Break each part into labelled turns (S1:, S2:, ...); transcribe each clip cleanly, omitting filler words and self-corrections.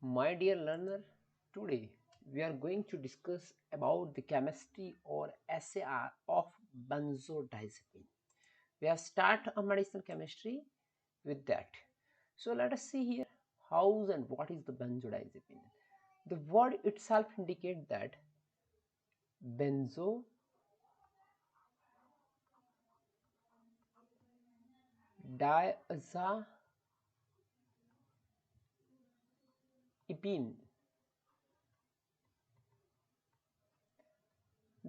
S1: My dear learner, today we are going to discuss about the chemistry or SAR of benzodiazepine. We have started a medicinal chemistry with that. So let us see here how and what is the benzodiazepine. The word itself indicates that benzodiazepine.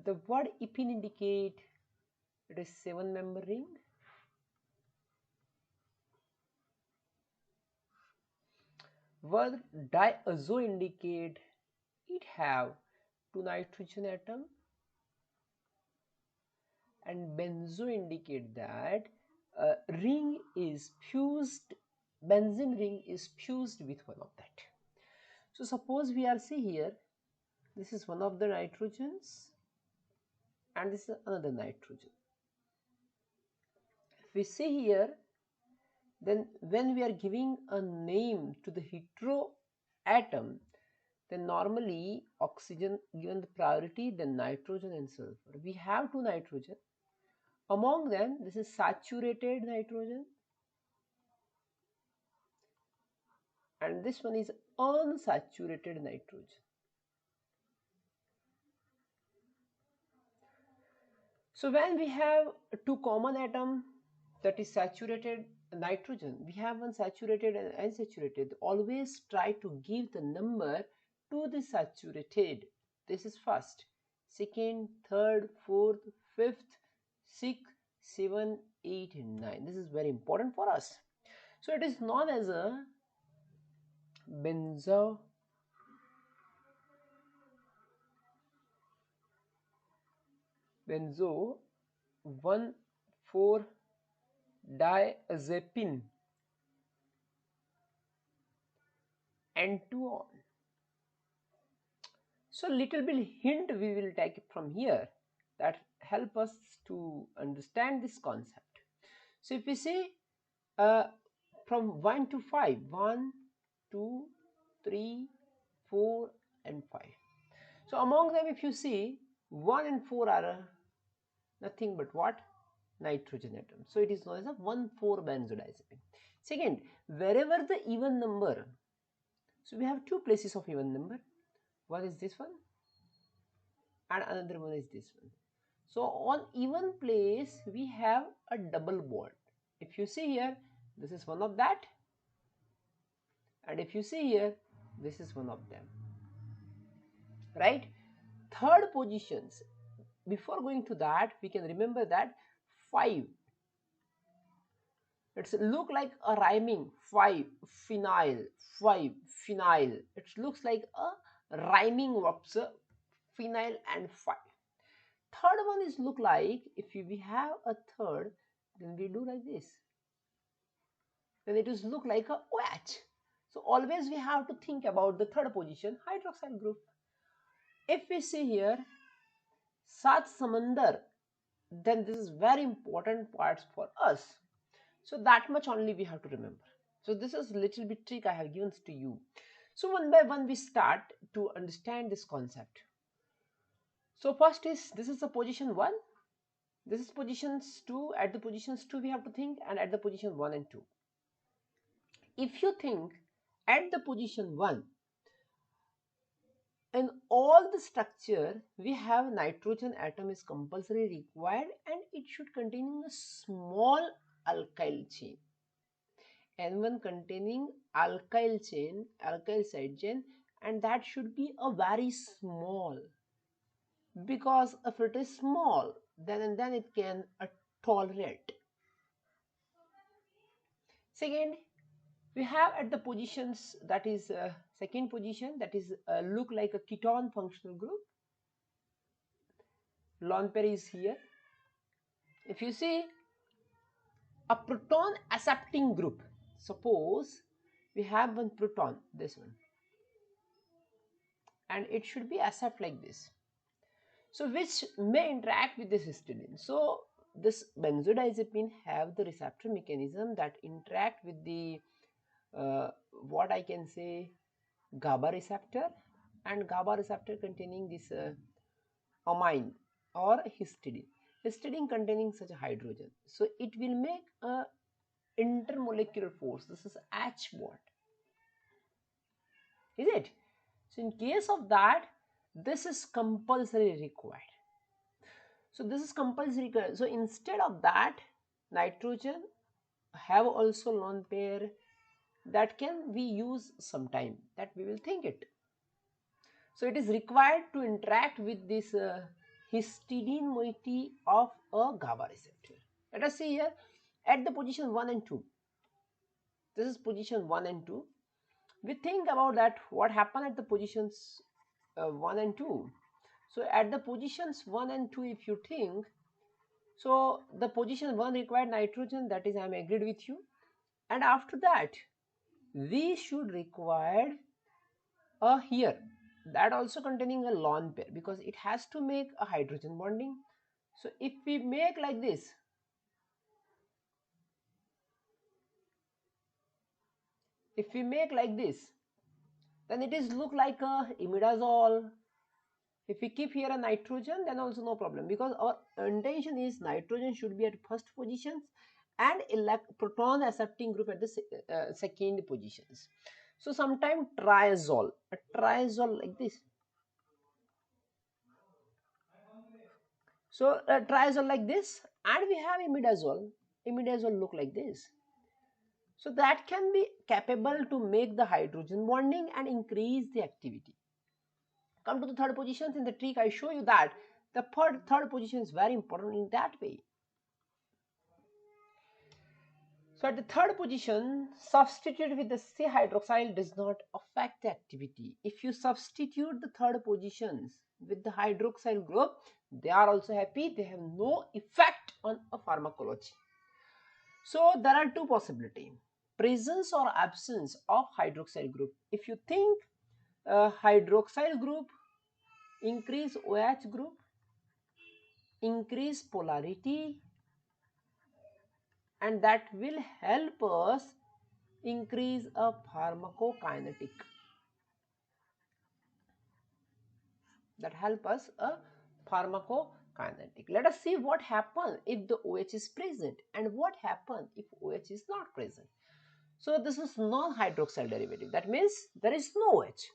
S1: The word epine indicate it is 7-member ring. Word diazo indicate it have 2 nitrogen atom, and benzo indicate that ring is fused, benzene ring is fused with one of that. So suppose we are see here, this is one of the nitrogens and this is another nitrogen. If we see here, then when we are giving a name to the hetero atom, then normally oxygen given the priority, then nitrogen and sulfur. We have 2 nitrogen. Among them, this is saturated nitrogen and this one is unsaturated nitrogen. So when we have 2 common atom, that is saturated nitrogen, we have one saturated and unsaturated. Always try to give the number to the saturated. This is first, second, third, fourth, fifth, sixth, 7, 8 and 9. This is very important for us. So it is known as a benzo 1,4-diazepine and 2 on. So little bit hint we will take it from here that help us to understand this concept. So if we say from 1 to 5, 1, 2, 3, 4 and 5. So among them if you see 1 and 4 are nothing but what? Nitrogen atom. So it is known as a 1,4-benzodiazepine. Second, wherever the even number, so we have 2 places of even number. One is this one and another one is this one. So on even place we have a double bond. If you see here, this is one of that, and if you see here, this is one of them, right? Third positions, before going to that, we can remember that 5, it's look like a rhyming 5 phenyl, 5 phenyl. It looks like a rhyming verbs, phenyl and 5. Third one is look like, if we have a third, then we do like this, then it is look like a OH. So always we have to think about the third position, hydroxyl group. If we see here Sat Samandar, then this is very important parts for us. So that much only we have to remember. So this is little bit trick I have given to you. So one by one we start to understand this concept. So first is, this is the position 1, this is positions 2, at the positions 2 we have to think, and at the position 1 and 2. If you think at the position 1, in all the structure we have nitrogen atom is compulsory required and it should contain a small alkyl chain. N1 containing alkyl chain, alkyl side chain, and that should be a very small, because if it is small then it can tolerate. Second, we have at the positions, that is second position, that is look like a ketone functional group. Lone pair is here. If you see a proton accepting group, suppose we have one proton, this one, and it should be accept like this, so which may interact with this histidine. So this benzodiazepine have the receptor mechanism that interact with the what I can say, GABA receptor, and GABA receptor containing this amine or histidine. Histidine containing such a hydrogen. So it will make a intermolecular force. This is H bond. Is it? So in case of that, this is compulsory required. So this is compulsory required. So instead of that, nitrogen have also lone pair that can be used sometime, that we will think it. So it is required to interact with this histidine moiety of a GABA receptor. Let us see here at the position 1 and 2. This is position 1 and 2. We think about that what happened at the positions 1 and 2. So at the positions 1 and 2, if you think, so the position 1 required nitrogen, that is I am agreed with you. And after that, we should require a here that also containing a lone pair, because it has to make a hydrogen bonding. So if we make like this, then it is look like a imidazole. If we keep here a nitrogen, then also no problem, because our intention is nitrogen should be at first positions and proton accepting group at the second positions. So sometime triazole, a triazole like this. So triazole like this, and we have imidazole. Imidazole look like this. So that can be capable to make the hydrogen bonding and increase the activity. Come to the third positions. In the trick I show you that the third position is very important in that way. So at the third position, substitute with the C hydroxyl does not affect the activity. If you substitute the third positions with the hydroxyl group, they are also happy. They have no effect on a pharmacology. So there are two possibilities: presence or absence of hydroxyl group. If you think hydroxyl group increase OH group, increase polarity, and that will help us increase a pharmacokinetic. Let us see what happens if the OH is present and what happens if OH is not present. So this is non-hydroxyl derivative. That means there is no OH.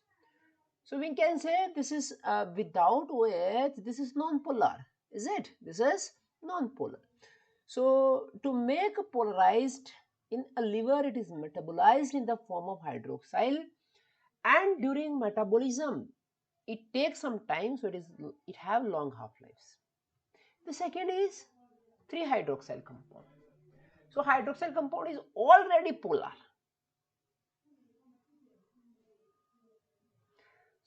S1: So we can say this is without OH, this is non-polar. Is it? This is non-polar. So to make a polarized in a liver, it is metabolized in the form of hydroxyl, and during metabolism it takes some time, so it have long half-lives. The second is 3-hydroxyl compound. So hydroxyl compound is already polar.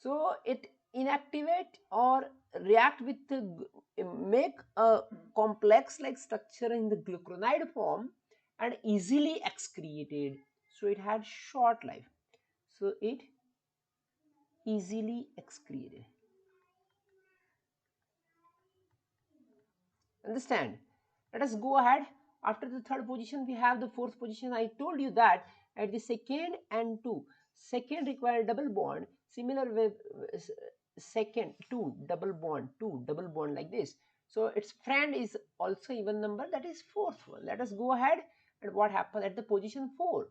S1: So it inactivate or react with make a complex like structure in the glucuronide form and easily excreted. So it had short life. So it easily excreted. Understand? Let us go ahead. After the third position, we have the fourth position. I told you that at the second and 2, second require double bond, similar with second 2 double bond like this. So its friend is also even number, that is fourth one. Let us go ahead, and what happened at the position 4?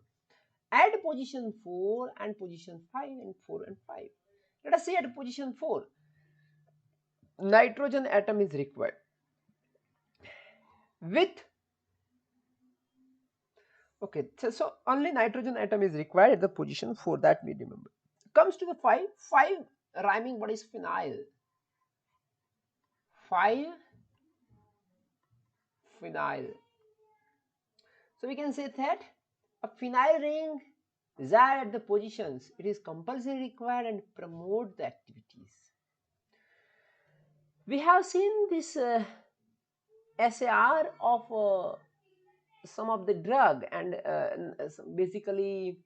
S1: At position 4 and position 5 and 4 and 5. Let us see at position 4. Nitrogen atom is required with, okay, so only nitrogen atom is required at the position 4, that we remember. Comes to the 5 rhyming what is phenyl. 5 phenyl. So we can say that a phenyl ring reside at the positions, it is compulsory required and promote the activities. We have seen this SAR of some of the drug and basically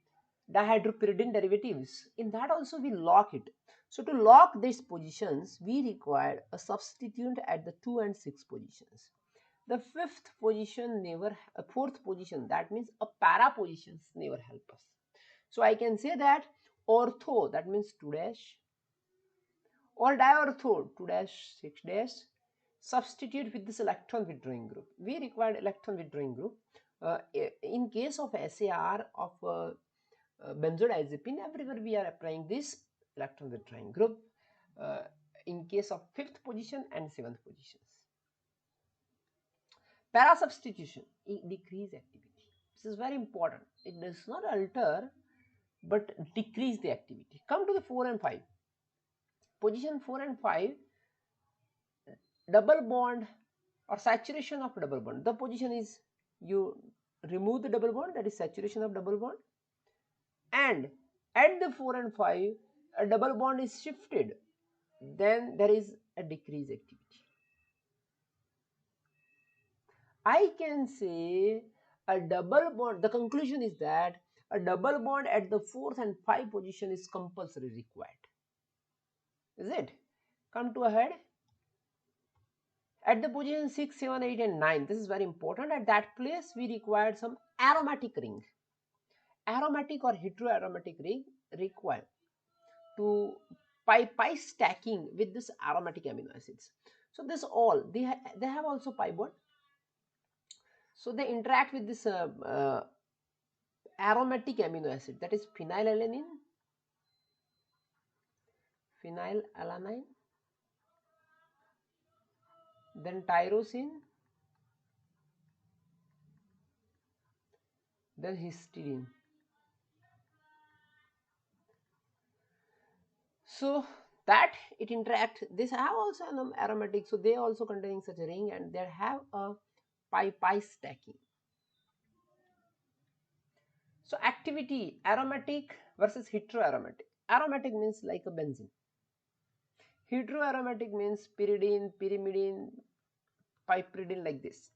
S1: dihydropyridine derivatives. In that also we lock it. So to lock these positions, we require a substituent at the 2 and 6 positions. The fifth position never, fourth position, that means a para positions never help us. So I can say that ortho, that means 2 dash, or diortho 2 dash 6 dash, substitute with this electron withdrawing group. We required electron withdrawing group. In case of SAR of benzodiazepine, everywhere we are applying this electron withdrawing group uh, in case of 5th position and 7th positions. Para substitution, decrease activity. This is very important. It does not alter but decrease the activity. Come to the 4 and 5. Position 4 and 5, double bond or saturation of double bond. The position is you remove the double bond, that is saturation of double bond, and at the 4 and 5 a double bond is shifted, then there is a decreased activity. I can say a double bond, the conclusion is that a double bond at the 4th and 5th position is compulsory required. Is it? Come to ahead. At the position 6, 7, 8 and 9, this is very important. At that place we required some aromatic ring. Aromatic or heteroaromatic ring required to pi stacking with this aromatic amino acids. So this all, they have also pi bond. So they interact with this aromatic amino acid, that is phenylalanine, phenylalanine, then tyrosine, then histidine. So that it interact, this have also an aromatic, so they also containing such a ring and they have a pi stacking. So activity, aromatic versus heteroaromatic. Aromatic means like a benzene. Heteroaromatic means pyridine, pyrimidine, piperidine, like this.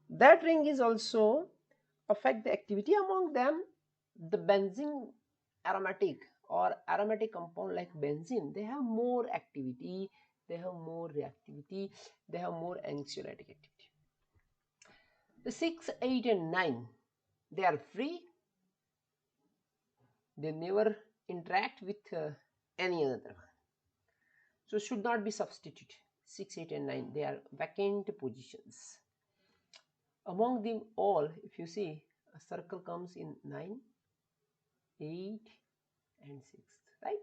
S1: That ring is also affect the activity. Among them, the benzene aromatic or aromatic compound like benzene, they have more activity, they have more reactivity, they have more anxiolytic activity. The 6, 8 and 9, they are free, they never interact with any other one, so should not be substituted. 6, 8 and 9, they are vacant positions. Among them all, if you see, a circle comes in 9, 8 and 6, right?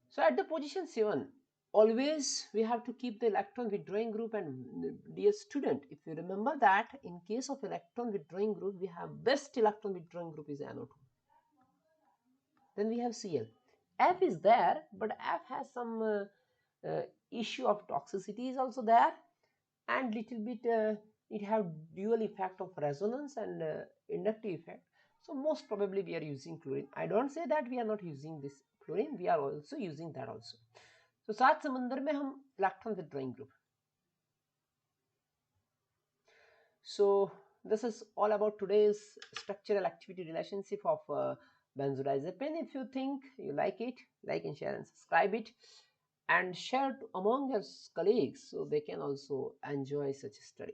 S1: So at the position 7, always we have to keep the electron withdrawing group. And dear student, if you remember that in case of electron withdrawing group, we have best electron withdrawing group is NO2. Then we have Cl. F is there, but F has some issue of toxicity is also there, and little bit it have dual effect of resonance and inductive effect. So most probably we are using chlorine. I don't say that we are not using this chlorine, we are also using that also. So सात समंदर में हम electron withdrawing group. So this is all about today's structural activity relationship of benzodiazepine. If you think you like it, like and share and subscribe it, and share among your colleagues so they can also enjoy such a study.